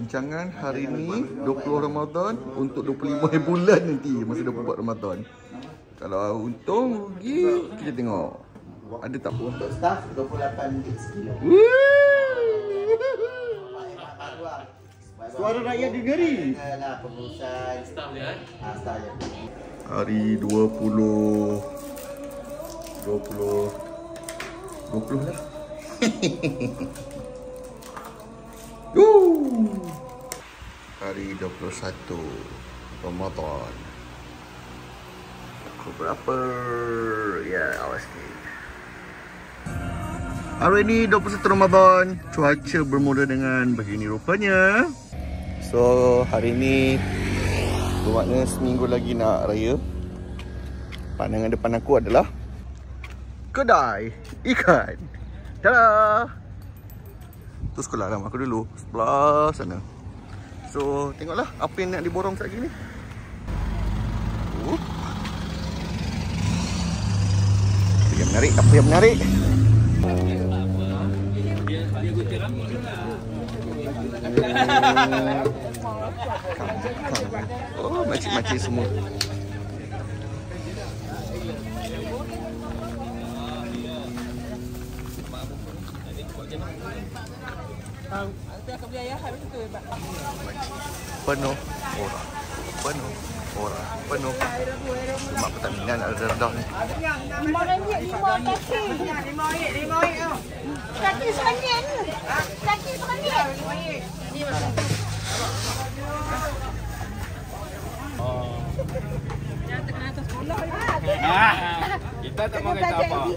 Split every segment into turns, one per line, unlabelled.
Rancangan hari ni 20 Ramadan untuk 25 bulan nanti masa 24 Ramadan. Kalau untung rugi kita tengok. Ada tak?
Untuk staff 28 sekilo.
Suara rakyat dengari.
Dengarlah pengurusan staff dia kan? Staff dia.
Hari 20 lah. Hari 21 Ramadan. Pukul berapa? Ya, awas ni. Hari ni 21 Ramadan. Cuaca bermula dengan begini rupanya. So, hari ni bermakna seminggu lagi nak raya. Pandangan depan aku adalah kedai ikan. Tada! Tu sekolah ram aku dulu, sebelah sana. So, tengoklah apa yang nak diborong sekejap lagi ni. Apa yang menarik? Oh, makcik-makcik semua. Penuh orang. Penuh. Mak Pertamina nak rendah ni.
RM5 kaki RM1. Kaki RM1.
Kita tak mau kata apa.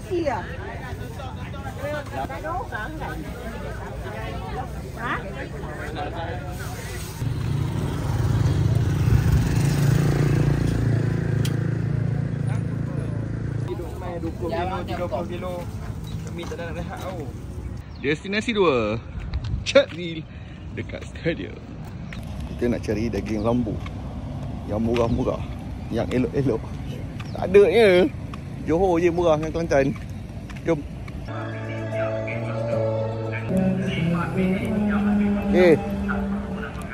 Hidup main 20 kilo, 30 kilo. Kami tak nak rehat tau.
Destinasi 2, Chatville dekat stadium. Kita nak cari daging lambu yang murah-murah, yang elok-elok. Tak ada je. Johor je murah dengan Kelantan. Jom.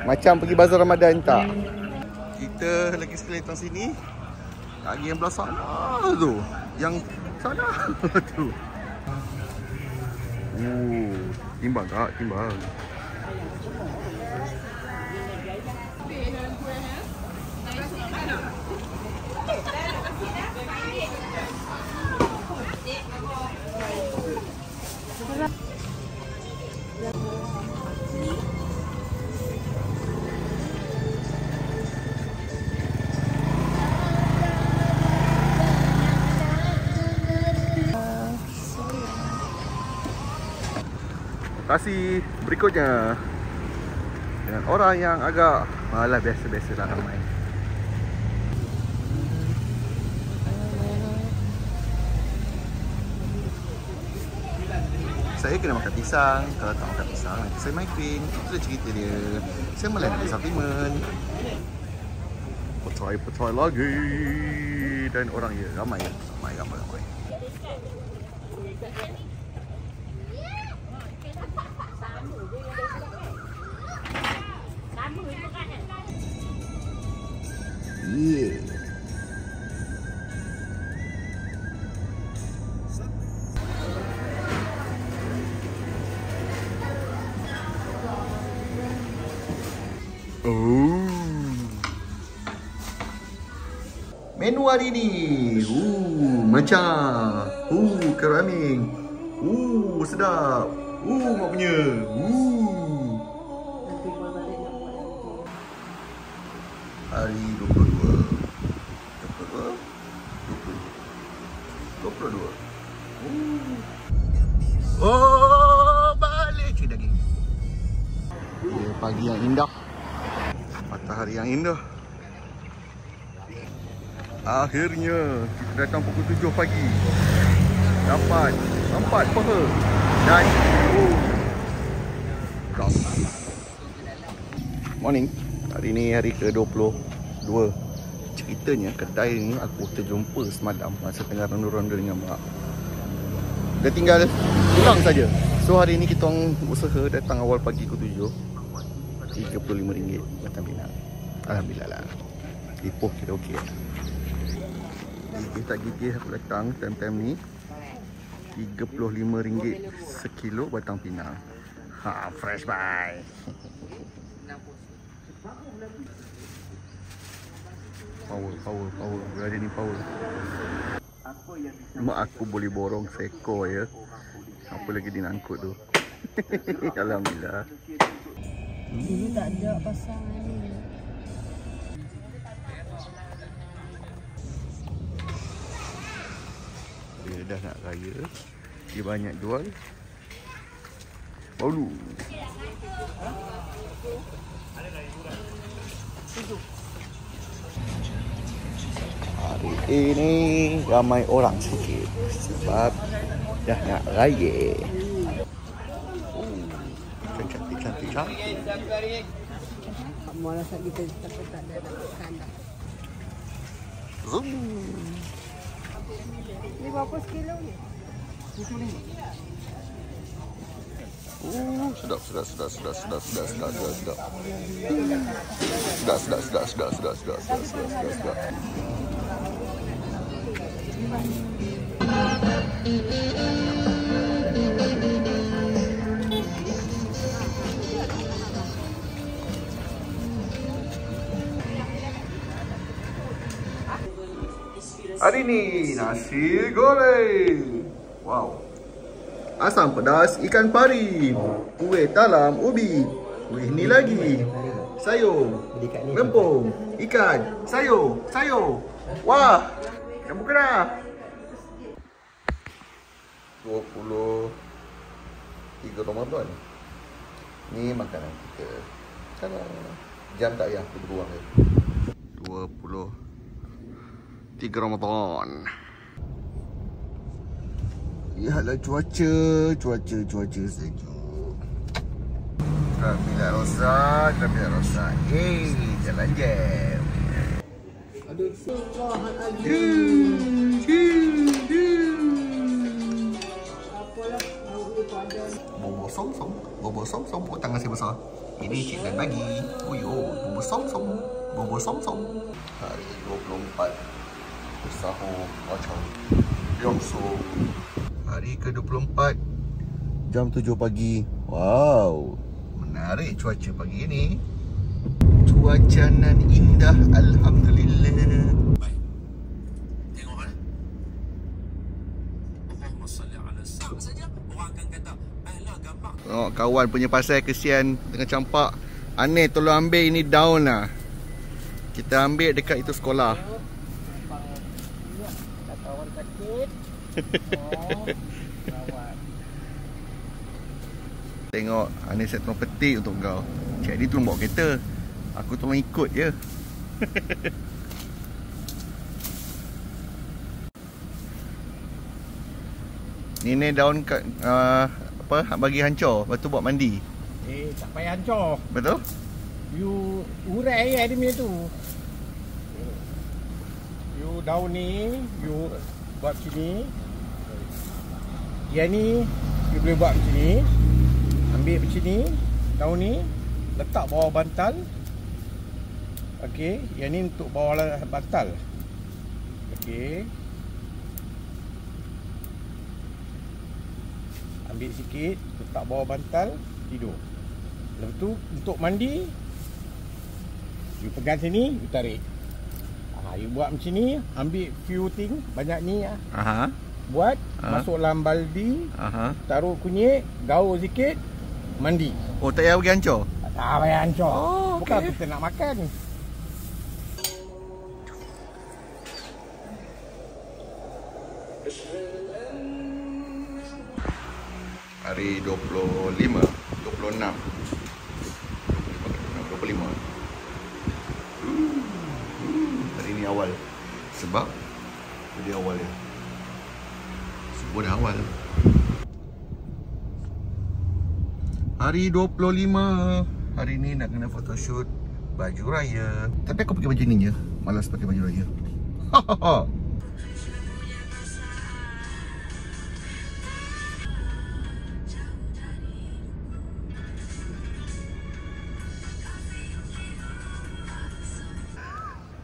Macam pergi bazar Ramadan tak? Kita lagi sekali datang sini. Lagi yang belah sana tu. Yang sana tu. Timbang tak? Timbang. Lokasi berikutnya dengan orang yang agak malah biasa-biasa lah ramai. Saya kena makan pisang. Kalau tak makan pisang nanti saya migraine. Itulah cerita dia. Saya malah nak supplement. Petai lagi. Dan orang ya ramai. Yeah. Menu hari ni. Macam. Keraming. Sedap. Mak punya. Hari 22. Balik cuy daging. Pagi yang indah. Matahari yang indah. Akhirnya kita datang pukul 7 pagi. Dapat 4 paha dan morning. Hari ni hari ke-22. Ceritanya kedai ni aku terjumpa semalam masa tengah ronda-ronda dengan mak. Dah tinggal pulang saja. So hari ni kita usaha datang awal pagi pukul 7. RM35 Batang Pinang. Alhamdulillah lah. Ipoh kira okey lah. Gigih tak gigih aku datang time-time ni. RM35 sekilo Batang Pinang. Ha, fresh buy. Power. Berada ni power. Mak aku boleh borong seekor ya. Apa lagi dia nak angkut tu. Alhamdulillah.
Dulu tak ada pasang ni.
Dia dah nak raya. Dia banyak jual. Baulu. Hari ini ramai orang sikit sebab dah nak raya. Cantik.
Malah kita tak ada kandang.
Zoom.
Ni berapa sekilo ni?
Sedap. Hari ni nasi goreng. Wow. Asam pedas ikan pari. Kuih talam ubi. Kuih ni lagi. Sayur. Rempung. Ikan. Sayur. Wah. Dah buka dah. 23 Ramadan. Ni makanan kita. Salah. Jam tak payah aku beruang je. 23 Ramadan. Lihatlah cuaca sejuk. Bila rosak. Jalan jam.
Aduh, selamat lagi. Apalah, aku panjang.
Bobo som tangan saya besar. Ini Cik Dan bagi. Bobo som. Hari 24 Sahur Macam Yongso. Hari ke-24 jam 7 pagi. Wow, menarik cuaca pagi ini. Cuaca nan indah, alhamdulillah. Baik. Tengok kan. Allahumma salli ala saja orang akan kata, "Alah gampang." Tengok kawan punya pasal kesian tengah campak. Aneh tolong ambil ini daun lah. Kita ambil dekat itu sekolah.
Kawan sakit.
Tengok, ni saya tolong petik untuk kau. Cik Adi tolong bawa kereta. Aku tolong ikut je. Ni daun kat, bagi hancur. Lepas tu buat mandi.
Tak payah hancur.
Betul?
You urai air dia tu. You daun ni, you buat macam ni. Yang ni, you boleh buat macam ni. Ambil macam ni, daun ni, letak bawah bantal. Okey, yang ni untuk bawah bantal. Okey. Ambil sikit, letak bawah bantal, tidur. Lepas tu, untuk mandi, you pegang sini, you tarik. You buat macam ni, ambil few thing, banyak ni. Buat, masuk dalam baldi, taruh kunyit, gaul sikit, mandi.
Oh, tak payah pergi hancur?
Tak payah hancur. Bukan
okay.
Kita nak makan.
Hari 25, 26, 25. Hari ni awal. Sebab dia awal dia. Subuh dah awal. Hari 25. Hari ni nak kena photoshoot baju raya. Tapi aku pakai baju ni je. Malas pakai baju raya.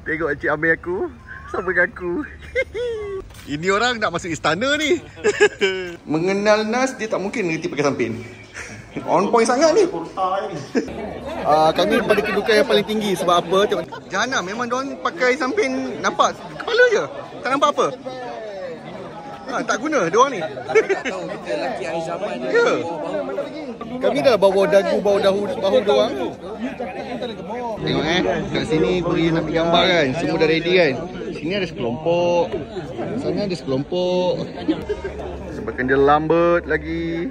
Tengok Encik Amir aku sama dengan aku. Ini orang nak masuk istana ni. Mengenal Nas, dia tak mungkin ngerti pakai sampin. On point sangat ni. Kami pada kedudukan yang paling tinggi. Sebab apa? Tengok. Jana memang diorang pakai sampin nampak kepala je. Tak nampak apa. Tak guna diorang ni.
Tak tahu kita lelaki akhir zaman ni.
Ya. Kami dah bawa dagu, bawa bahu diorang. Tengok kat sini beri nak ambil gambar kan. Semua dah ready kan. Sini ada sekelompok. Sana ada sekelompok. Sebabkan dia lambat lagi.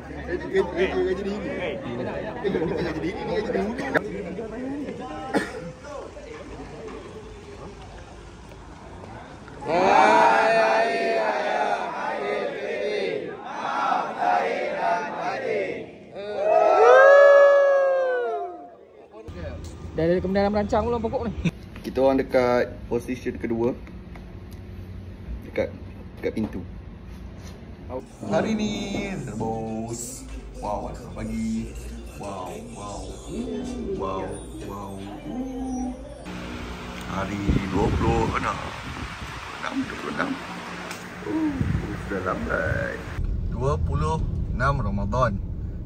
Dah ada kebenaran merancang belum pokok ni?
Kita orang dekat position kedua. Dekat pintu. Hari ni bos. Wow, selamat pagi. Wow. Hari 26. Sudah lambat. 26 Ramadan.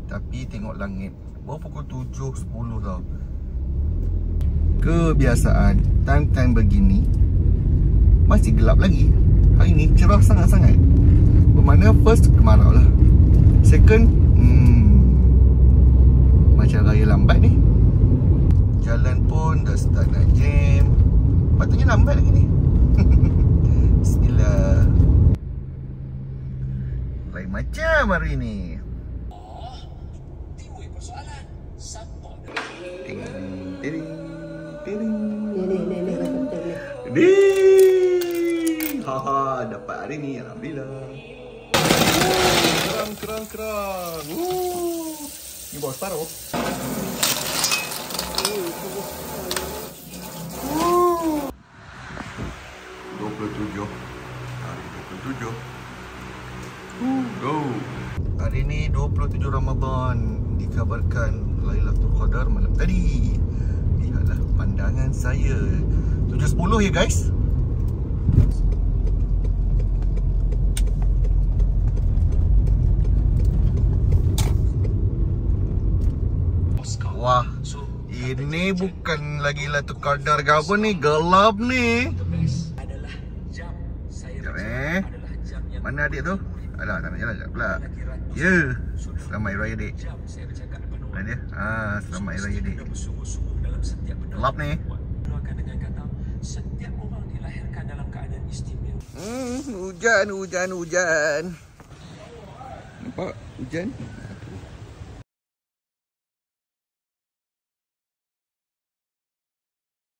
Tapi tengok langit. Baru pukul 7.10 tau. Kebiasaan time-time begini masih gelap lagi. Hari ni cerah sangat-sangat. Bermakna first kemarau lah. Second macam raya lambat ni. Jalan pun dah start nak jam. Patutnya lambat lagi ni. Bismillah. Lain macam hari ni.
Timbul persoalan. Siapa?
Ting. Haha, dapat hari ni, alhamdulillah. Kerang. Ni bawa separuh. 27. Hari 27. Go. Hari ni 27 Ramadan. Dikabarkan Lailatul Qadar malam tadi. Lihatlah pandangan saya. 7.10 ya guys. Wah, ini bukan lagi Lailatul Qadar ke apa ni, gelap ni.
Adalah jam saya adalah jam yang
Mana adik tu? Alah, tak nak jalan sekejap pula. Ya, selamat Hari Raya dik.
jam saya bercakap dengan
Mana dia? Selamat Hari Raya dik.
bersungguh-sungguh dalam setiap benda.
Gelap ni.
Keluarkan dengan kata setiap orang dilahirkan dalam keadaan istimewa.
Hujan. Nampak? Hujan.